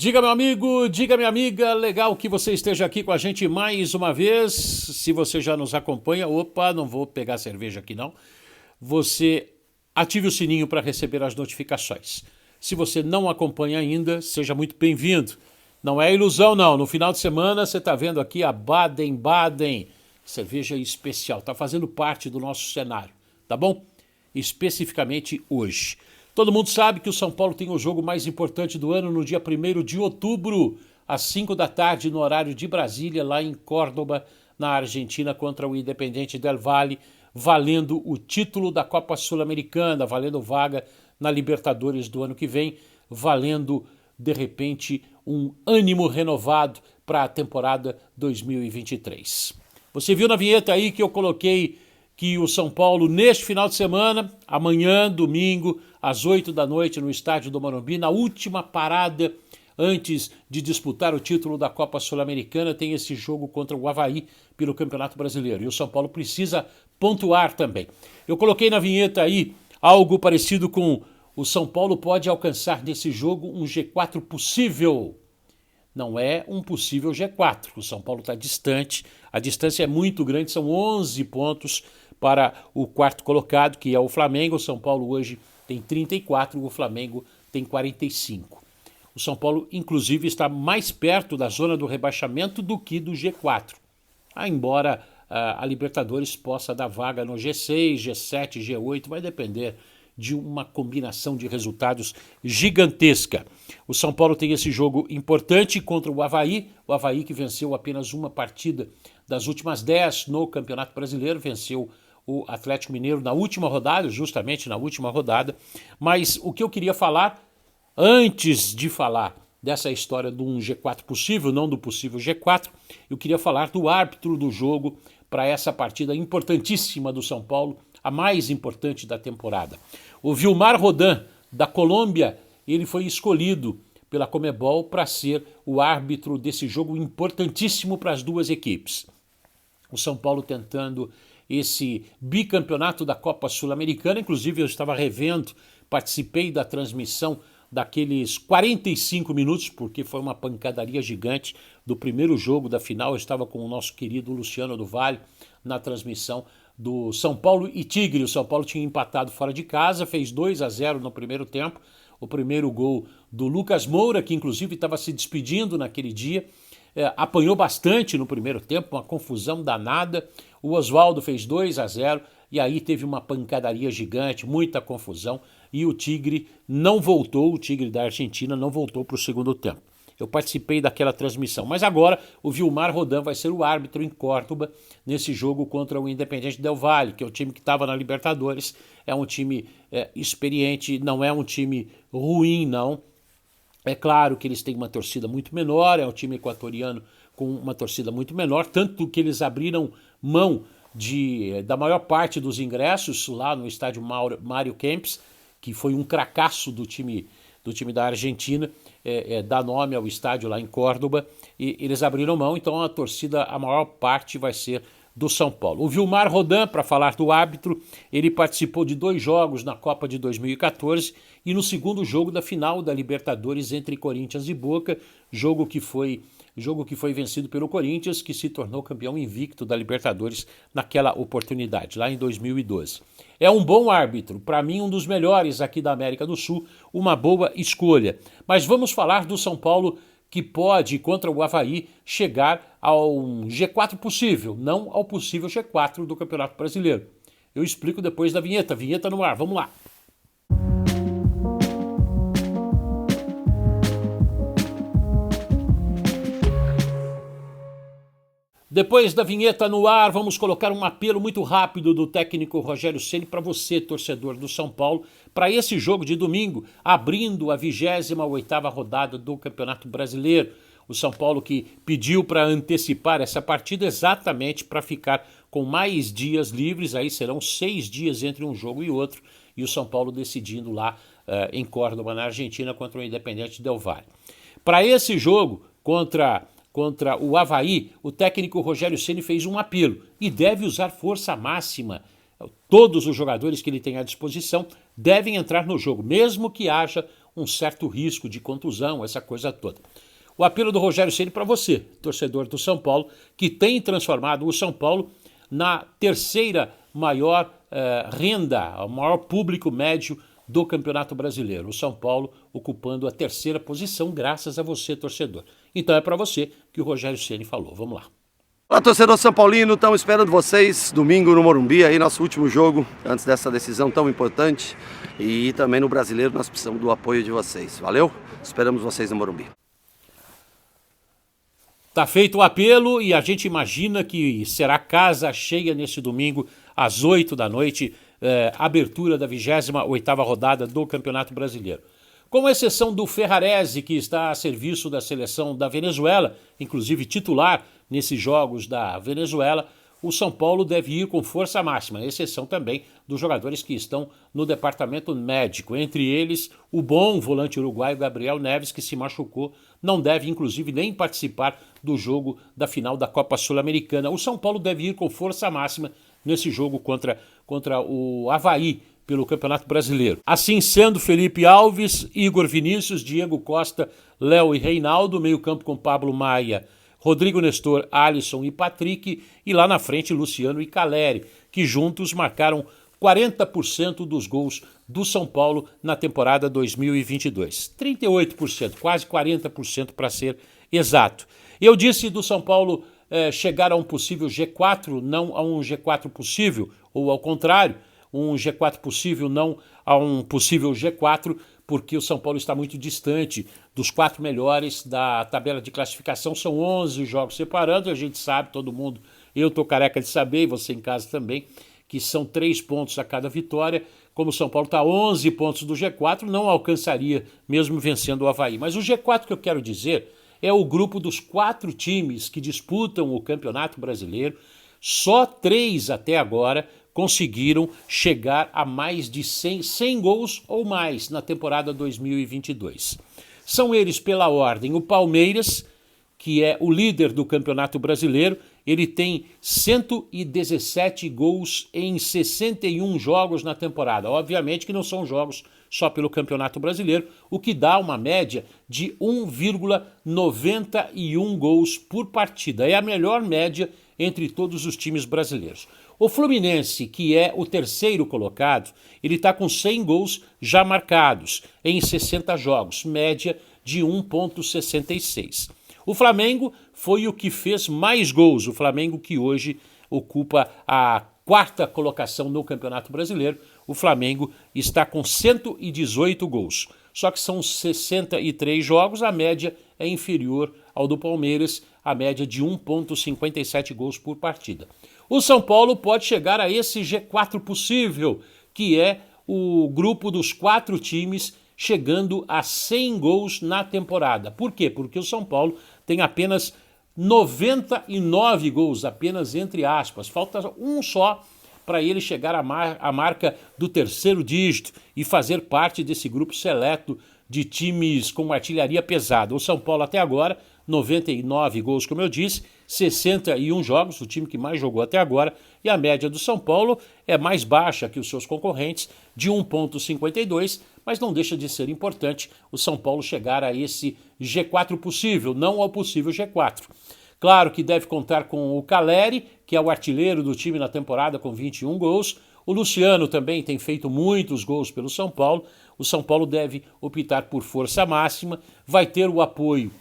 Diga, meu amigo, diga, minha amiga, legal que você esteja aqui com a gente mais uma vez. Se você já nos acompanha, opa, não vou pegar cerveja aqui não. Você ative o sininho para receber as notificações. Se você não acompanha ainda, seja muito bem-vindo. Não é ilusão não, no final de semana você está vendo aqui a Baden-Baden, cerveja especial, está fazendo parte do nosso cenário, tá bom? Especificamente hoje. Todo mundo sabe que o São Paulo tem o jogo mais importante do ano no dia 1º de outubro, às 5 da tarde, no horário de Brasília, lá em Córdoba, na Argentina, contra o Independiente del Valle, valendo o título da Copa Sul-Americana, valendo vaga na Libertadores do ano que vem, valendo, de repente, um ânimo renovado para a temporada 2023. Você viu na vinheta aí que eu coloquei que o São Paulo, neste final de semana, amanhã, domingo, às 8 da noite, no estádio do Morumbi, na última parada antes de disputar o título da Copa Sul-Americana, tem esse jogo contra o Avaí pelo Campeonato Brasileiro. E o São Paulo precisa pontuar também. Eu coloquei na vinheta aí algo parecido com o São Paulo pode alcançar nesse jogo um G4 possível. Não é um possível G4. O São Paulo está distante, a distância é muito grande, são 11 pontos para o quarto colocado, que é o Flamengo. O São Paulo hoje tem 34, o Flamengo tem 45. O São Paulo, inclusive, está mais perto da zona do rebaixamento do que do G4. Embora a Libertadores possa dar vaga no G6, G7, G8, vai depender de uma combinação de resultados gigantesca. O São Paulo tem esse jogo importante contra o Avaí que venceu apenas uma partida das últimas 10 no Campeonato Brasileiro, venceu o Atlético Mineiro na última rodada, justamente na última rodada. Mas o que eu queria falar, antes de falar dessa história de um G4 possível, não do possível G4, eu queria falar do árbitro do jogo para essa partida importantíssima do São Paulo, a mais importante da temporada. O Vilmar Rodan, da Colômbia, ele foi escolhido pela Conmebol para ser o árbitro desse jogo importantíssimo para as duas equipes. O São Paulo tentando esse bicampeonato da Copa Sul-Americana, inclusive eu estava revendo, participei da transmissão daqueles 45 minutos, porque foi uma pancadaria gigante do primeiro jogo da final. Eu estava com o nosso querido Luciano do Vale na transmissão do São Paulo e Tigre. O São Paulo tinha empatado fora de casa, fez 2-0 no primeiro tempo. O primeiro gol do Lucas Moura, que inclusive estava se despedindo naquele dia, apanhou bastante no primeiro tempo, uma confusão danada. O Oswaldo fez 2-0 e aí teve uma pancadaria gigante, muita confusão, e o Tigre não voltou, o Tigre da Argentina não voltou para o segundo tempo. Eu participei daquela transmissão, mas agora o Vilmar Rodan vai ser o árbitro em Córdoba nesse jogo contra o Independiente del Valle, que é o time que estava na Libertadores. É um time experiente, não é um time ruim, não. É claro que eles têm uma torcida muito menor, é um time equatoriano com uma torcida muito menor, tanto que eles abriram mão da maior parte dos ingressos lá no estádio Mário Kempes, que foi um cracaço do time da Argentina, dá nome ao estádio lá em Córdoba, e eles abriram mão, então a torcida, a maior parte vai ser do São Paulo. O Vilmar Rodan, para falar do árbitro, ele participou de 2 jogos na Copa de 2014 e no segundo jogo da final da Libertadores entre Corinthians e Boca, jogo que foi vencido pelo Corinthians, que se tornou campeão invicto da Libertadores naquela oportunidade, lá em 2012. É um bom árbitro, para mim um dos melhores aqui da América do Sul, uma boa escolha. Mas vamos falar do São Paulo, que pode, contra o Avaí, chegar ao G4 possível, não ao possível G4 do Campeonato Brasileiro. Eu explico depois da vinheta. Vinheta no ar, vamos lá. Depois da vinheta no ar, vamos colocar um apelo muito rápido do técnico Rogério Ceni para você, torcedor do São Paulo, para esse jogo de domingo, abrindo a 28ª rodada do Campeonato Brasileiro. O São Paulo que pediu para antecipar essa partida exatamente para ficar com mais dias livres, aí serão 6 dias entre um jogo e outro, e o São Paulo decidindo lá em Córdoba, na Argentina, contra o Independiente del Valle. Para esse jogo, contra o Avaí, o técnico Rogério Ceni fez um apelo e deve usar força máxima. Todos os jogadores que ele tem à disposição devem entrar no jogo, mesmo que haja um certo risco de contusão, essa coisa toda. o apelo do Rogério Ceni para você, torcedor do São Paulo, que tem transformado o São Paulo na terceira maior renda, o maior público médio do Campeonato Brasileiro. O São Paulo ocupando a terceira posição graças a você, torcedor. Então é para você que o Rogério Ceni falou. Vamos lá. Olá, torcedor São Paulino, estamos esperando vocês domingo no Morumbi, aí nosso último jogo antes dessa decisão tão importante, e também no Brasileiro nós precisamos do apoio de vocês, valeu? Esperamos vocês no Morumbi. Tá feito o apelo e a gente imagina que será casa cheia nesse domingo às 8 da noite, abertura da 28ª rodada do Campeonato Brasileiro. Com exceção do Ferrarese, que está a serviço da seleção da Venezuela, inclusive titular nesses jogos da Venezuela, o São Paulo deve ir com força máxima, exceção também dos jogadores que estão no departamento médico. Entre eles, o bom volante uruguaio Gabriel Neves, que se machucou, não deve inclusive nem participar do jogo da final da Copa Sul-Americana. O São Paulo deve ir com força máxima nesse jogo contra o Avaí, pelo Campeonato Brasileiro. Assim sendo, Felipe Alves, Igor Vinícius, Diego Costa, Léo e Reinaldo, meio-campo com Pablo Maia, Rodrigo Nestor, Alisson e Patrick, e lá na frente Luciano e Caleri, que juntos marcaram 40% dos gols do São Paulo na temporada 2022. 38%, quase 40% para ser exato. Eu disse do São Paulo chegar a um possível G4, não a um G4 possível, ou ao contrário, um G4 possível, não a um possível G4, porque o São Paulo está muito distante dos 4 melhores da tabela de classificação. São 11 jogos separando, a gente sabe, todo mundo, eu tô careca de saber, e você em casa também, que são 3 pontos a cada vitória. Como o São Paulo está a 11 pontos do G4, não alcançaria mesmo vencendo o Avaí. Mas o G4 que eu quero dizer é o grupo dos 4 times que disputam o Campeonato Brasileiro. Só 3 até agora conseguiram chegar a mais de 100 gols ou mais na temporada 2022. São eles, pela ordem, o Palmeiras, que é o líder do Campeonato Brasileiro. Ele tem 117 gols em 61 jogos na temporada. Obviamente que não são jogos só pelo Campeonato Brasileiro, o que dá uma média de 1,91 gols por partida. É a melhor média entre todos os times brasileiros. O Fluminense, que é o terceiro colocado, ele está com 100 gols já marcados em 60 jogos, média de 1,66. O Flamengo foi o que fez mais gols, o Flamengo que hoje ocupa a 4ª colocação no Campeonato Brasileiro. O Flamengo está com 118 gols, só que são 63 jogos, a média é inferior ao do Palmeiras, a média de 1,57 gols por partida. O São Paulo pode chegar a esse G4 possível, que é o grupo dos 4 times chegando a 100 gols na temporada. Por quê? Porque o São Paulo tem apenas 99 gols, apenas entre aspas. Falta um só para ele chegar à marca do 3º dígito e fazer parte desse grupo seleto de times com artilharia pesada. O São Paulo até agora, 99 gols, como eu disse, 61 jogos, o time que mais jogou até agora, e a média do São Paulo é mais baixa que os seus concorrentes, de 1,52, mas não deixa de ser importante o São Paulo chegar a esse G4 possível, não ao possível G4. Claro que deve contar com o Caleri, que é o artilheiro do time na temporada com 21 gols. O Luciano também tem feito muitos gols pelo São Paulo. O São Paulo deve optar por força máxima, vai ter o apoio,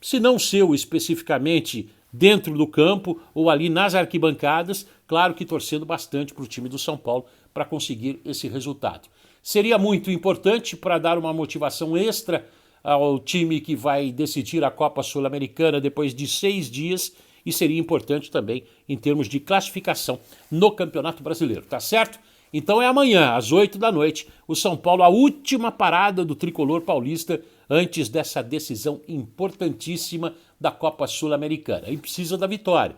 se não seu especificamente dentro do campo ou ali nas arquibancadas, claro que torcendo bastante para o time do São Paulo para conseguir esse resultado. Seria muito importante para dar uma motivação extra ao time que vai decidir a Copa Sul-Americana depois de 6 dias, e seria importante também em termos de classificação no Campeonato Brasileiro, tá certo? Então é amanhã, às 8 da noite, o São Paulo, a última parada do tricolor paulista antes dessa decisão importantíssima da Copa Sul-Americana. E precisa da vitória.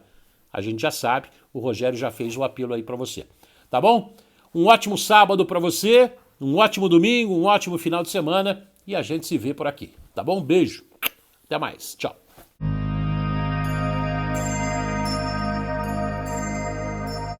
A gente já sabe, o Rogério já fez o apelo aí para você. Tá bom? Um ótimo sábado para você, um ótimo domingo, um ótimo final de semana, e a gente se vê por aqui. Tá bom? Beijo. Até mais. Tchau.